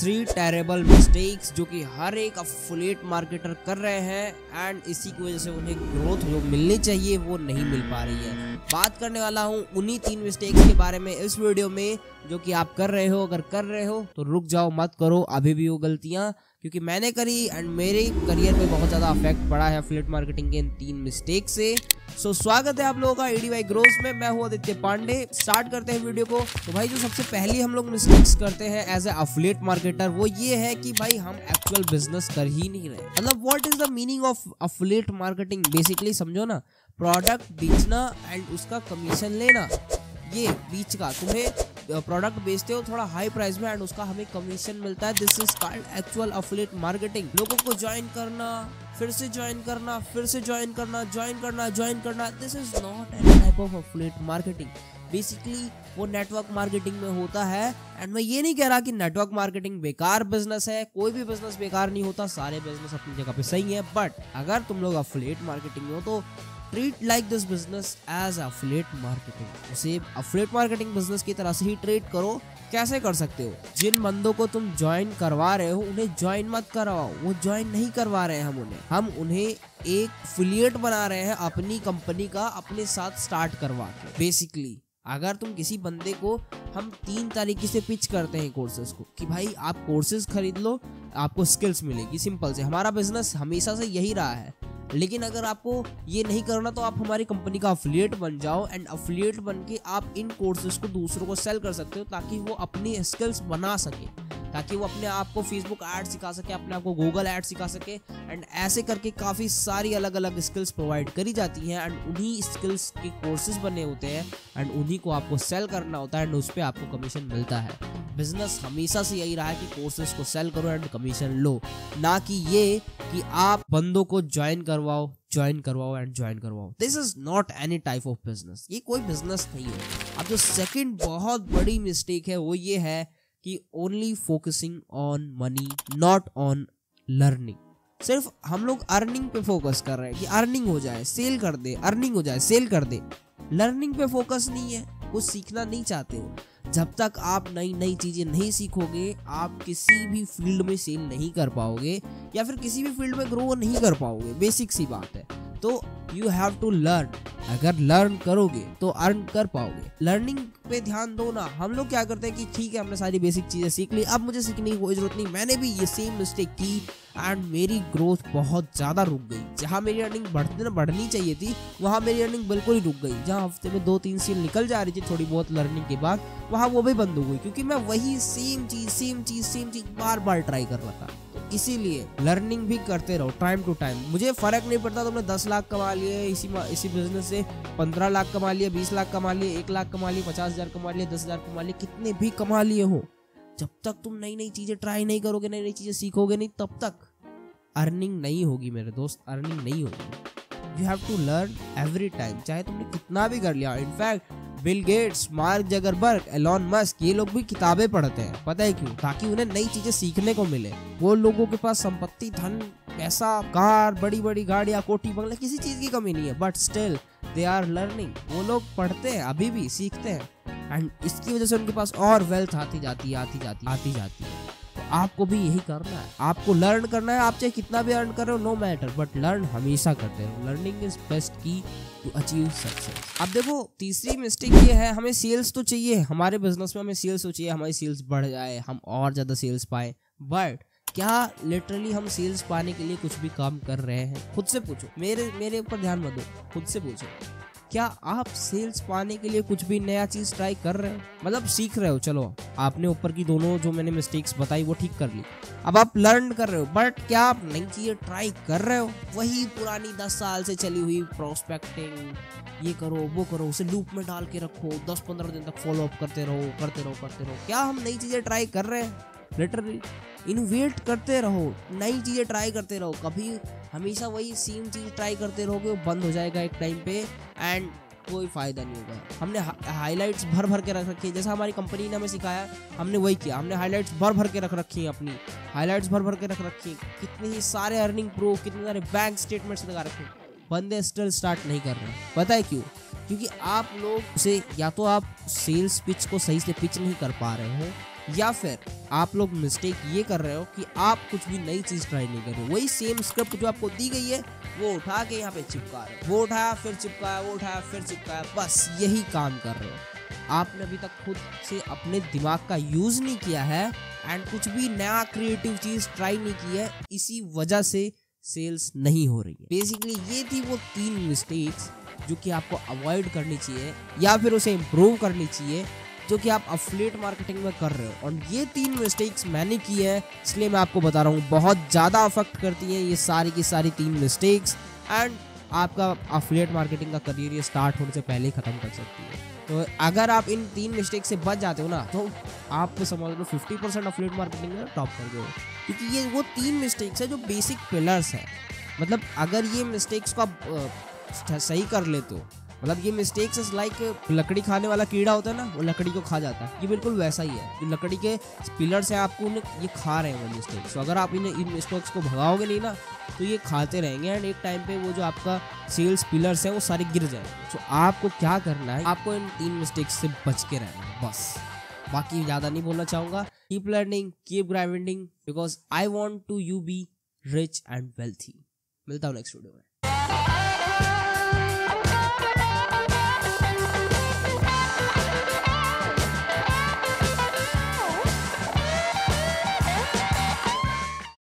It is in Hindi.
3 टेरेबल मिस्टेक्स जो कि हर एक अफिलिएट मार्केटर कर रहे हैं एंड इसी की वजह से उन्हें ग्रोथ जो मिलनी चाहिए वो नहीं मिल पा रही है। बात करने वाला हूँ उन्हीं 3 मिस्टेक्स के बारे में इस वीडियो में जो कि आप कर रहे हो। अगर कर रहे हो तो रुक जाओ, मत करो अभी भी वो गलतियां, क्योंकि मैंने करी एंड मेरे करियर पे बहुत ज़्यादा अफेक्ट पड़ा है अफिलिएट मार्केटिंग के इन 3 मिस्टेक से। सो स्वागत है आप लोगों का ADY ग्रोथ में। मैं हूँ आदित्य पांडे। स्टार्ट करते हैं वीडियो को। तो भाई जो सबसे पहली हम लोग मिस्टेक्स करते हैं एज ए अफिलिएट मार्केटर वो ये है कि भाई हम एक्चुअल बिजनेस कर ही नहीं रहे। मतलब what is the meaning of affiliate marketing? Basically समझो ना, प्रोडक्ट बेचना एंड उसका कमीशन लेना। ये बीच का तुम्हें प्रोडक्ट बेचते हो थोड़ा हाई प्राइस में एंड उसका हमें कमीशन मिलता है। This is called actual affiliate marketing. लोगों को ज्वाइन करना, फिर से ज्वाइन करना, फिर से ज्वाइन करना, ज्वाइन करना, this is not any type of affiliate marketing. Basically वो नेटवर्क मार्केटिंग में होता है। एंड मैं ये नहीं कह रहा कि नेटवर्क मार्केटिंग बेकार बिजनेस है, कोई भी बिजनेस बेकार नहीं होता, सारे बिजनेस अपनी जगह पे सही है। बट अगर तुम लोग अफिलिएट मार्केटिंग में हो तो treat like this business as affiliate marketing. उसे अफिलिएट मार्केटिंग बिजनेस की तरह से ही ट्रीट करो। कैसे कर सकते हो? जिन बंदों को तुम ज्वाइन करवा रहे हो उन्हें ज्वाइन मत करवाओ, वो ज्वाइन नहीं करवा रहे हैं हम उन्हें एक अफिलिएट बना रहे हैं अपनी कंपनी का अपने साथ स्टार्ट करवा के। बेसिकली अगर तुम किसी बंदे को, हम 3 तरीके से पिच करते हैं कोर्सेज को कि भाई आप कोर्सेज खरीद लो, आपको स्किल्स मिलेगी। सिंपल से हमारा बिजनेस हमेशा से यही रहा है। लेकिन अगर आपको ये नहीं करना तो आप हमारी कंपनी का अफिलिएट बन जाओ एंड अफिलिएट बन के आप इन कोर्सेज को दूसरों को सेल कर सकते हो ताकि वो अपनी स्किल्स बना सके, ताकि वो अपने आप को फेसबुक ऐड सिखा सके, अपने आप को गूगल ऐड सिखा सके। एंड ऐसे करके काफ़ी सारी अलग अलग स्किल्स प्रोवाइड करी जाती हैं एंड उन्हीं स्किल्स के कोर्सेज बने होते हैं एंड उन्हीं को आपको सेल करना होता है एंड उस पर आपको कमीशन मिलता है। बिजनेस हमेशा से यही रहा है कि कोर्सेज को सेल करो एंड कमीशन लो, ना कि ये कि आप बंदों को ज्वाइन करवाओ एंड ज्वाइन करवाओ। This is not any type of business. ये कोई बिजनेस नहीं है। अब जो सेकंड बहुत बड़ी मिस्टेक है वो ये है कि only focusing on money not on learning. सिर्फ हम लोग अर्निंग पे फोकस कर रहे हैं कि अर्निंग हो जाए सेल कर दे, अर्निंग हो जाए सेल कर दे। लर्निंग पे फोकस नहीं है, कुछ सीखना नहीं चाहते हो। जब तक आप नई नई चीजें नहीं सीखोगे आप किसी भी फील्ड में सेल नहीं कर पाओगे या फिर किसी भी फील्ड में ग्रो नहीं कर पाओगे। बेसिक सी बात है। तो यू हैव टू लर्न। अगर लर्न करोगे तो अर्न कर पाओगे। लर्निंग पे ध्यान दो ना। हम लोग क्या करते हैं कि ठीक है हमने सारी बेसिक चीजें सीख ली, अब मुझे सीखने की कोई जरूरत नहीं। मैंने भी ये सेम मिस्टेक की एंड मेरी ग्रोथ बहुत ज्यादा रुक गई। जहां मेरी अर्निंग बढ़नी चाहिए थी वहां मेरी अर्निंग बिल्कुल ही रुक गई। जहां हफ्ते में 2-3 सेल निकल जा रही थी थोड़ी बहुत लर्निंग के बाद, वहां वो भी बंद हो गई क्योंकि मैं वही सेम चीज बार बार ट्राई कर रहा था। तो इसीलिए लर्निंग भी करते रहो टाइम टू टाइम। मुझे फर्क नहीं पड़ता तुमने 10 लाख कमा लिए इसी बिजनेस से, 15 लाख कमा लिए, 20 लाख कमा लिए, 1 लाख कमा लिए, 50,000 कमा लिए, 10,000 कमा लिए, कितने भी कमा लिए हो, जब तक तुम नई नई चीजें ट्राई नहीं करोगे, नई नई चीजें सीखोगे नहीं, तब तक अर्निंग नहीं होगी मेरे दोस्त, अर्निंग नहीं होगी। You have to learn every time, चाहे तुमने कितना भी कर लिया। In fact Bill Gates, Mark Zuckerberg, Elon Musk, ये लोग भी किताबें पढ़ते हैं। पता है क्यों? ताकि उन्हें नई चीजें सीखने को मिले। वो लोगों के पास संपत्ति, धन, पैसा, कार, बड़ी बड़ी गाड़ियां, कोठी बंगले, किसी चीज की कमी नहीं है, but still they are learning. वो लोग पढ़ते हैं, अभी भी सीखते हैं एंड इसकी वजह से उनके पास और वेल्थ आती जाती है। तो आपको भी यही करना है, आपको लर्न करना है। आप चाहे कितना भी अर्न कर रहे हो नो मैटर, बट लर्न हमेशा करते रहो। लर्निंग इज बेस्ट की टू अचीव सक्सेस। अब देखो तीसरी मिस्टेक ये है, हमें सेल्स तो चाहिए, हमारे बिजनेस में हमें सेल्स तो चाहिए, हमारी सेल्स बढ़ जाए, हम और ज्यादा सेल्स पाए। बट क्या लिटरली हम सेल्स पाने के लिए कुछ भी काम कर रहे हैं? खुद से पूछो, मेरे ऊपर ध्यान मत दो, खुद से पूछो, क्या आप सेल्स पाने के लिए कुछ भी नया चीज ट्राई कर रहे हो? मतलब सीख रहे हो, चलो आपने ऊपर की दोनों जो मैंने मिस्टेक्स बताई वो ठीक कर ली, अब आप लर्न कर रहे हो, बट क्या आप नई चीजें ट्राई कर रहे हो? वही पुरानी 10 साल से चली हुई प्रोस्पेक्टिंग, ये करो वो करो, उसे लूप में डाल के रखो, 10-15 दिन तक फॉलो अप करते रहो। क्या हम नई चीजें ट्राई कर रहे हैं? लिटरली इनोवेट करते रहो, नई चीजें ट्राई करते रहो। कभी हमेशा वही सेम चीज ट्राई करते रहोगे वो बंद हो जाएगा एक टाइम पे एंड कोई फायदा नहीं होगा। हमने हाइलाइट्स भर के रख रखी है, जैसा हमारी कंपनी ने हमें सिखाया हमने वही किया। हमने हाइलाइट्स भर के रख रखी है, अपनी हाइलाइट्स भर के रख रखी है। कितने ही सारे अर्निंग प्रूफ, कितने सारे बैंक स्टेटमेंट्स लगा रखे हैं, बंदे स्टिल स्टार्ट नहीं कर रहे। पता है क्यों? क्योंकि आप लोग उसे या तो आप सेल्स पिच को सही से पिच नहीं कर पा रहे हो या फिर आप लोग मिस्टेक ये कर रहे हो कि आप कुछ भी नई चीज ट्राई नहीं कर रहे हो, वही सेम स्क्रिप्ट जो आपको दी गई है वो उठा के यहाँ पे चिपका रहे हो, वो उठाया फिर चिपकाया, वो उठाया फिर चिपकाया, बस यही काम कर रहे हो। आपने अभी तक खुद से अपने दिमाग का यूज नहीं किया है एंड कुछ भी नया क्रिएटिव चीज ट्राई नहीं की है, इसी वजह से सेल्स नहीं हो रही है। बेसिकली ये थी वो 3 मिस्टेक्स जो कि आपको अवॉइड करनी चाहिए या फिर उसे इम्प्रूव करनी चाहिए जो कि आप अफिलिएट मार्केटिंग में कर रहे हो। और ये 3 मिस्टेक्स मैंने की है, इसलिए मैं आपको बता रहा हूँ, बहुत ज़्यादा अफेक्ट करती हैं ये सारी की सारी 3 मिस्टेक्स एंड आपका अफिलिएट मार्केटिंग का करियर ये स्टार्ट होने से पहले ही ख़त्म कर सकती है। तो अगर आप इन 3 मिस्टेक से बच जाते हो ना, तो आप समझ लो 50% अफिलिएट मार्केटिंग में टॉप कर दो, क्योंकि ये वो 3 मिस्टेक्स है जो बेसिक पिलर्स है। मतलब अगर ये मिस्टेक्स को आप सही कर लेते हो, मतलब ये मिस्टेक्स इज लाइक लकड़ी खाने वाला कीड़ा होता है ना, वो लकड़ी को खा जाता है, ये बिल्कुल वैसा ही है। ये लकड़ी के पिलर्स है, आपको ये खा रहे हैं वो मिस्टेक्स। तो अगर आप इन मिस्टेक्स को भगाओगे नहीं ना, तो ये खाते रहेंगे एंड एक टाइम पे वो जो आपका सेल्स पिलर्स है वो सारे गिर जाएंगे। तो आपको क्या करना है, आपको इन 3 मिस्टेक्स से बच के रहना है बस। बाकी ज़्यादा नहीं बोलना चाहूँगा। Keep learning, keep grinding, because I want to you be rich and wealthy. मिलता हूँ नेक्स्ट वीडियो में।